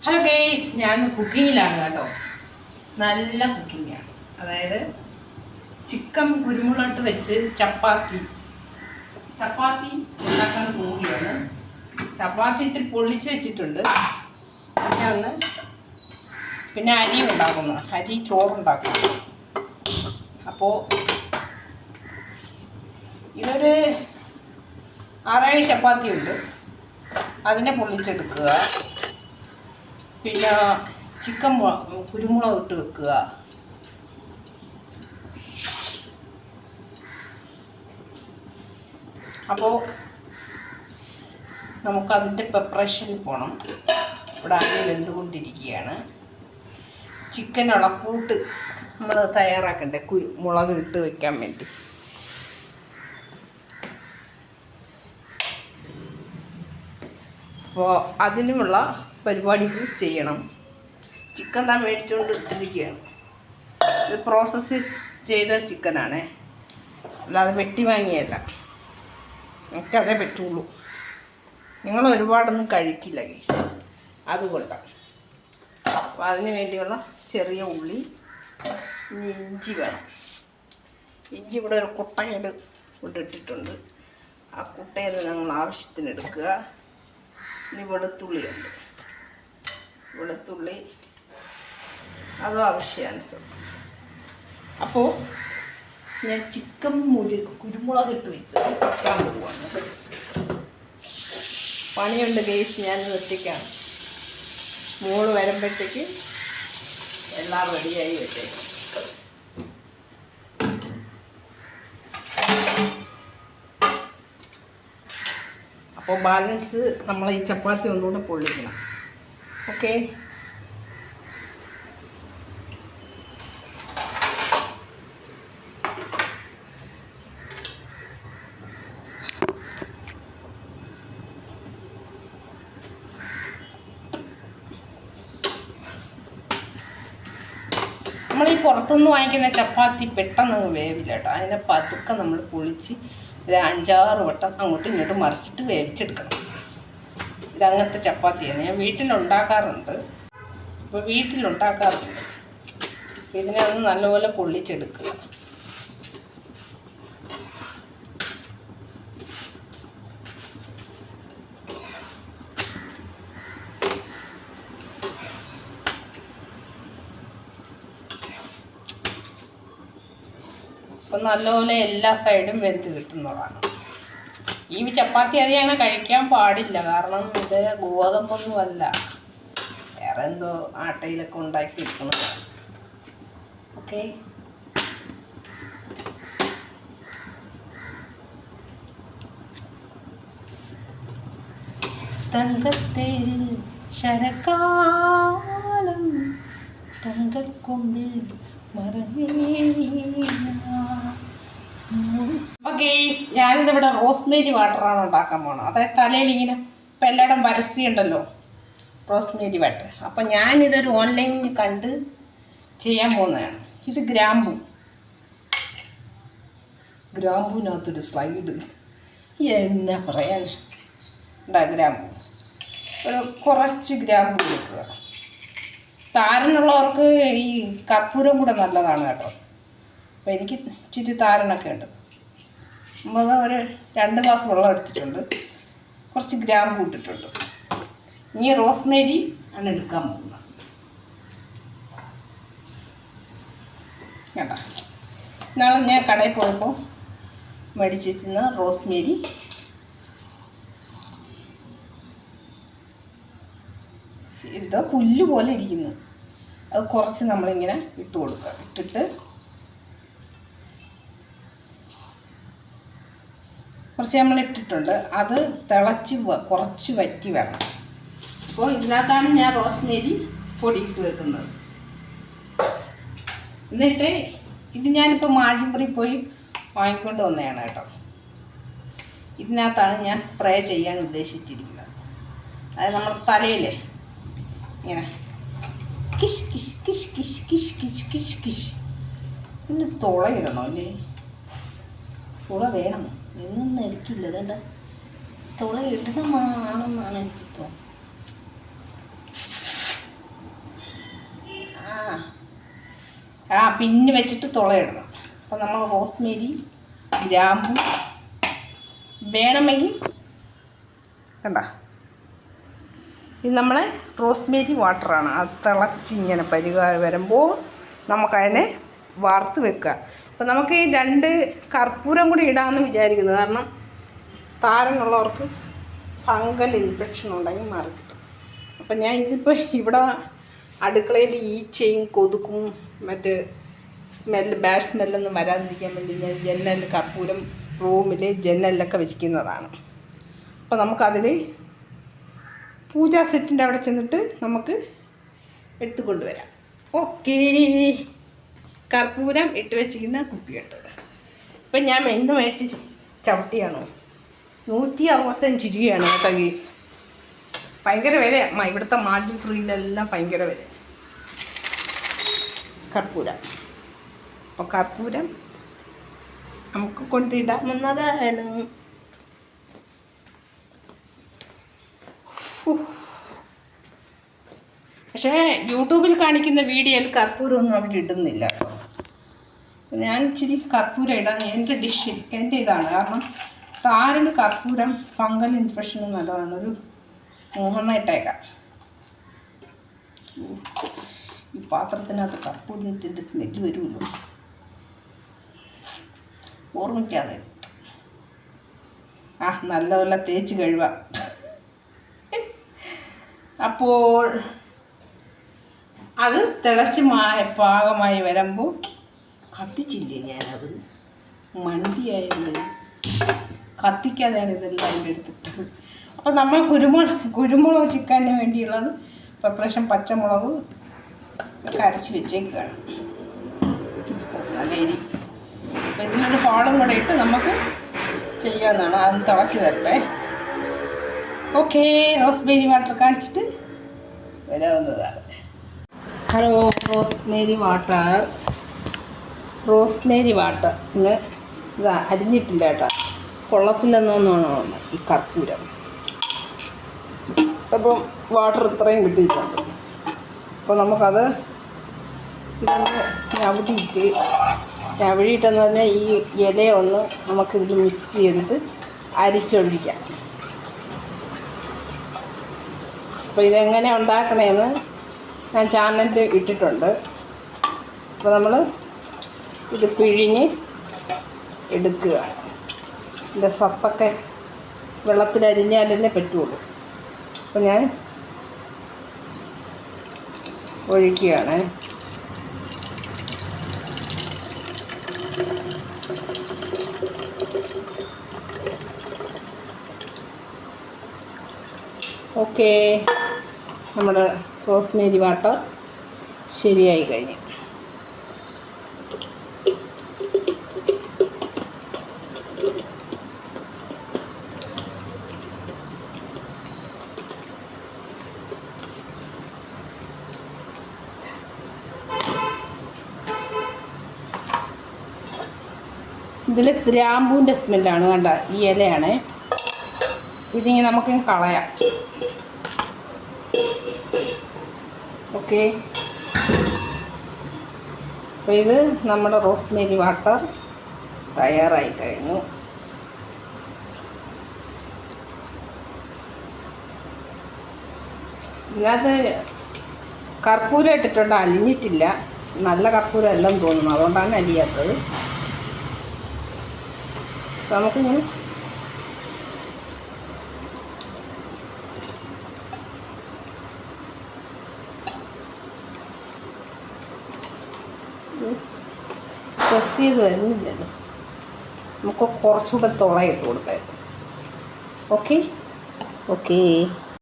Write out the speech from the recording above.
Hello guys, ഞാൻ കുക്കിങ്ങിലാണ് കേട്ടോ. നല്ല കുക്കിങ്ങാണ്. അതായത് ചിക്കൻ കുരുമുളക് വെച്ച് ചപ്പാത്തി ഉണ്ടാക്കാൻ പോവുകയാണ്. ചപ്പാത്തി ഇത്തിരി പൊള്ളിച്ച് വെച്ചിട്ടുണ്ട്. പിന്നെ അരി ഉണ്ടാക്കുന്നു, അരി ചോറുണ്ടാക്കുന്നു. അപ്പോൾ ഇതൊരു 6-7 ചപ്പാത്തി ഉണ്ട്. അതിനെ പൊള്ളിച്ചെടുക്കുക. പിന്നെ ചിക്കൻ കുരുമുളക് ഇട്ട് വെക്കുക. അപ്പോൾ നമുക്കതിൻ്റെ പ്രിപ്പറേഷനിൽ പോകണം. ഇവിടെ അരി വെന്തുകൊണ്ടിരിക്കുകയാണ്. ചിക്കൻ ഇളക്കൂട്ട് നമ്മൾ തയ്യാറാക്കണ്ടേ, മുളക് ഇട്ട് വെക്കാൻ വേണ്ടി. അപ്പോൾ അതിനുമുള്ള പരിപാടികൾ ചെയ്യണം. ചിക്കൻ താൻ മേടിച്ചുകൊണ്ട് ഇട്ടിരിക്കുകയാണ്. ഇത് പ്രോസസ്സ് ചെയ്ത ചിക്കനാണേ, അല്ലാതെ വെട്ടി വാങ്ങിയല്ല. എനിക്കതേ പറ്റുള്ളൂ. നിങ്ങൾ ഒരുപാടൊന്നും കഴിക്കില്ല ഗൈസ്, അതുകൊണ്ടാണ്. അപ്പോൾ അതിന് വേണ്ടിയുള്ള ചെറിയ ഉള്ളി, ഇഞ്ചി വേണം. ഇഞ്ചി ഇവിടെ ഒരു കുട്ടയിൽ ഇട്ടിട്ടുണ്ട്. ആ കുട്ടയിൽ ഞങ്ങൾ ആവശ്യത്തിന് എടുക്കുക. ഇനി വെളുത്തുള്ളിയുണ്ട്. വെളുത്തുള്ളി അതും ആവശ്യാനുസരണം. അപ്പോൾ ഞാൻ ചിക്കൻ കുരുമുളക് ഇട്ട് വെച്ച് വെക്കാൻ പോവാണ്. പണിയുണ്ട് ഗൈസ്, ഞാൻ ഒറ്റയ്ക്കാണ്. മോള് വരുമ്പോഴത്തേക്ക് എല്ലാം റെഡിയായി വെച്ചേക്കും. അപ്പോൾ ബാലൻസ് നമ്മൾ ഈ ചപ്പാത്തി ഒന്നുകൂടെ പൊള്ളിക്കണം. ഓക്കെ, നമ്മൾ ഈ പുറത്തുനിന്ന് വാങ്ങിക്കുന്ന ചപ്പാത്തി പെട്ടെന്ന് വേവില്ല കേട്ടോ. അതിനെ പതുക്കെ നമ്മൾ പൊളിച്ച് ഒരു 5-6 വട്ടം അങ്ങോട്ടും ഇങ്ങോട്ടും മറിച്ചിട്ട് വേവിച്ചെടുക്കണം. ഇതങ്ങനത്തെ ചപ്പാത്തിയാണ് ഞാൻ വീട്ടിലുണ്ടാക്കാറുണ്ട്. ഇതിനെ ഒന്ന് നല്ലപോലെ പൊള്ളിച്ചെടുക്കുക. അപ്പം നല്ലപോലെ എല്ലാ സൈഡും വെന്ത് കിട്ടുന്നതാണ്. ഈ ചപ്പാത്തി അധികം അങ്ങനെ കഴിക്കാൻ പാടില്ല, കാരണം ഇത് ഗോതമ്പൊന്നുമല്ല, വേറെ എന്തോ ആട്ടയിലൊക്കെ ഉണ്ടാക്കി വെക്കുന്നതാണ്. ഓക്കെ, തങ്കത്തേരിൽ ശരകാലം തങ്കക്കൊമ്പിൽ ഓക്കെ. ഞാനിതിവിടെ റോസ്മേരി വാട്ടറാണ് ഉണ്ടാക്കാൻ പോകണം. അതായത് തലയിൽ ഇങ്ങനെ ഇപ്പം എല്ലായിടം പരസ്യമുണ്ടല്ലോ റോസ്മേരി വാട്ടർ. അപ്പം ഞാനിതൊരു ഓൺലൈനിൽ കണ്ട് ചെയ്യാൻ പോകുന്നതാണ്. ഇത് ഗ്രാമ്പൂവിനകത്തൊരു സ്ലൈഡ് എന്നാ പറയാൻ ഗ്രാമ്പൂ, ഒരു കുറച്ച് ഗ്രാമ്പൂ എടുക്കുക. താരനുള്ളവർക്ക് ഈ കർപ്പൂരം കൂടെ നല്ലതാണ് കേട്ടോ. അപ്പോൾ എനിക്ക് ഇച്ചിരി താരനൊക്കെ ഉണ്ട്. നമ്മൾ ഒരു 2 ഗ്ലാസ് വെള്ളം എടുത്തിട്ടുണ്ട്, കുറച്ച് ഗ്രാമ്പൂ ഇട്ടിട്ടുണ്ട്. ഇനി റോസ്മേരി ആണ് എടുക്കാൻ പോകുന്നത് കേട്ടോ. നാളെ ഞാൻ കടയിൽ പോയപ്പോൾ മേടിച്ച് വെച്ചിരുന്ന റോസ്മേരി ഇതാ പുല്ല് പോലെ ഇരിക്കുന്നു. അത് കുറച്ച് നമ്മളിങ്ങനെ ഇട്ട് കൊടുക്കുക. ഇട്ടിട്ട് കുറച്ച് നമ്മൾ ഇട്ടിട്ടുണ്ട്. അത് തിളച്ച് കുറച്ച് വറ്റി വരണം. അപ്പോൾ ഇതിനകത്താണ് ഞാൻ റോസ്മേരി പൊടി ഇട്ട് വെക്കുന്നത്. എന്നിട്ട് ഇത് ഞാനിപ്പോൾ മാഴിമ്പറി പോയി വാങ്ങിക്കൊണ്ട് വന്നതാണ് കേട്ടോ. ഇതിനകത്താണ് ഞാൻ സ്പ്രേ ചെയ്യാൻ ഉദ്ദേശിച്ചിരിക്കുന്നത്. അതായത് നമ്മുടെ തലയിലെ ഇങ്ങനെ Kish Kish Kish Kish Kish Kish Kish Kish. ഇതിന് തുളയിടണോ അല്ലേ? തുള വേണം, എന്നൊന്നും എനിക്കില്ല. അതുകൊണ്ട് തുള ഇടണമാണെന്നാണ് എനിക്ക് തോന്നുന്നത്. പിന്ന് വെച്ചിട്ട് തുളയിടണം. അപ്പോൾ നമ്മൾ റോസ്മേരി, ഗ്രാമ്പു വേണമെങ്കിൽ കണ്ട, ഇത് നമ്മളെ റോസ്മേരി വാട്ടറാണ്. അത് തിളച്ചിങ്ങനെ വരുമ്പോൾ നമുക്കതിനെ വാർത്ത് വെക്കുക. അപ്പോൾ നമുക്ക് ഈ 2 കർപ്പൂരം കൂടി ഇടാമെന്ന് വിചാരിക്കുന്നു. കാരണം താരനുള്ളവർക്ക് ഫംഗൽ ഇൻഫെക്ഷൻ ഉണ്ടെങ്കിൽ മാറി കിട്ടും. അപ്പം ഞാൻ ഇതിപ്പോൾ ഇവിടെ അടുക്കളയിൽ ഈച്ചയും കൊതുക്കും മറ്റ് ബാഡ് സ്മെല്ലൊന്നും വരാതിരിക്കാൻ വേണ്ടി ഞാൻ ജനലിൽ കർപ്പൂരം റൂമിൽ ജനലിലൊക്കെ വെച്ചിരിക്കുന്നതാണ്. അപ്പോൾ നമുക്കതിൽ പൂജാ സെറ്റിൻ്റെ അവിടെ ചെന്നിട്ട് നമുക്ക് എടുത്തുകൊണ്ട് വരാം. ഓക്കേ, കർപ്പൂരം ഇട്ട് വെച്ചിരിക്കുന്ന കുപ്പിയുണ്ട്. ഇപ്പം ഞാൻ എന്ത് മേടിച്ച് ചവിട്ടിയാണോ 165 രൂപയാണ് കേട്ടോ ഗീസ്. ഭയങ്കര വിലയാണ് ഇവിടുത്തെ മാർജിൻ ഫ്രീയിലെല്ലാം, ഭയങ്കര വില കർപ്പൂരം. അപ്പോൾ കർപ്പൂരം നമുക്ക് കൊണ്ടിടാമെന്നതാണ്. പക്ഷേ യൂട്യൂബിൽ കാണിക്കുന്ന വീഡിയോയിൽ കർപ്പൂരമൊന്നും അവിടെ ഇടുന്നില്ല കേട്ടോ. ഞാൻ ഇച്ചിരി കർപ്പൂരം ഇടാൻ എൻ്റെ ഇതാണ്. കാരണം താരന് കർപ്പൂരം ഫംഗൽ ഇൻഫെക്ഷന് നല്ലതാണ്. ഒരു 3 ഇട്ടേക്കാം. ഈ പാത്രത്തിനകത്ത് കർപ്പൂരത്തിൻ്റെ സ്മെല്ല് വരുമല്ലോ, ഓർമ്മിക്കാതെ. നല്ലപോലെ തേച്ച് കഴുകാം. അപ്പോൾ അത് തിളച്ച് പാകമായി വരുമ്പോൾ കത്തിച്ചില്ലേ, ഞാനത് മണ്ടിയായിരുന്നു, കത്തിക്കാതെയാണ് ഇതെല്ലാം ഇവിടെ എടുത്തിട്ടത്. അപ്പോൾ നമ്മൾ കുരുമുളക് ചിക്കന് വേണ്ടിയുള്ളത് പ്രിപ്പറേഷൻ പച്ചമുളക് അരച്ച് വെച്ചേക്കാണ്. നല്ല. അപ്പോൾ ഇതിലൊരു ഹോളും കൂടെ ഇട്ട് നമുക്ക് ചെയ്യാവുന്നതാണ്. അത് തിളച്ച് വരട്ടെ. ഓക്കേ, റോസ്മേരി വാട്ടർ കാണിച്ചിട്ട് വരാവുന്നതാണ്. ഹലോ, റോസ്മേരി വാട്ടർ ഇന്ന് ഇതാ അരിഞ്ഞിട്ടില്ല കേട്ടോ, കൊള്ളത്തില്ലെന്നൊന്നാണ് ഈ കർപ്പൂരം. അപ്പം വാട്ടർ ഇത്രയും കിട്ടിയിട്ടുണ്ട്. അപ്പോൾ നമുക്കത് ഇതൊന്ന് ഞവടിയിട്ടെന്ന് പറഞ്ഞാൽ ഈ ഇലയൊന്ന് നമുക്കിതിൽ മിക്സ് ചെയ്തിട്ട് അരിച്ചൊഴിക്കാം. അപ്പോൾ ഇതെങ്ങനെ ഉണ്ടാക്കണമെന്ന് ഞാൻ ചാനലിൽ ഇട്ടിട്ടുണ്ട്. അപ്പോൾ നമ്മൾ ഇത് പിഴിഞ്ഞ് എടുക്കുക. ഇതിൻ്റെ സത്തൊക്കെ വെള്ളത്തിലരിഞ്ഞാലല്ലേ പറ്റുള്ളൂ. അപ്പോൾ ഞാൻ ഒഴിക്കുകയാണ്. ഓക്കേ, നമ്മുടെ റോസ്മേരി വാട്ടർ ശരിയായി കഴിഞ്ഞു. ഇതിൽ ഗ്രാമ്പൂവിൻ്റെ സ്മെല്ലാണ്, കണ്ട ഈ ഇലയാണ്. ഇതിങ്ങനെ നമുക്ക് കളയാം. ഓക്കെ, അപ്പോൾ ഇത് നമ്മുടെ റോസ്മേരി വാട്ടർ തയ്യാറായി കഴിഞ്ഞു. ഇതിനകത്ത് കർപ്പൂരം ഇട്ടിട്ടുണ്ട്, അലിഞ്ഞിട്ടില്ല. നല്ല കർപ്പൂരം എല്ലാം തോന്നുന്നു, അതുകൊണ്ടാണ് അലിയാത്തത്. നമുക്കിങ്ങനെ പ്രസ് ചെയ്ത് വരുന്നില്ലല്ലോ, നമുക്ക് കുറച്ചുകൂടെ തുളയിട്ട് കൊടുക്കാം. ഓക്കെ.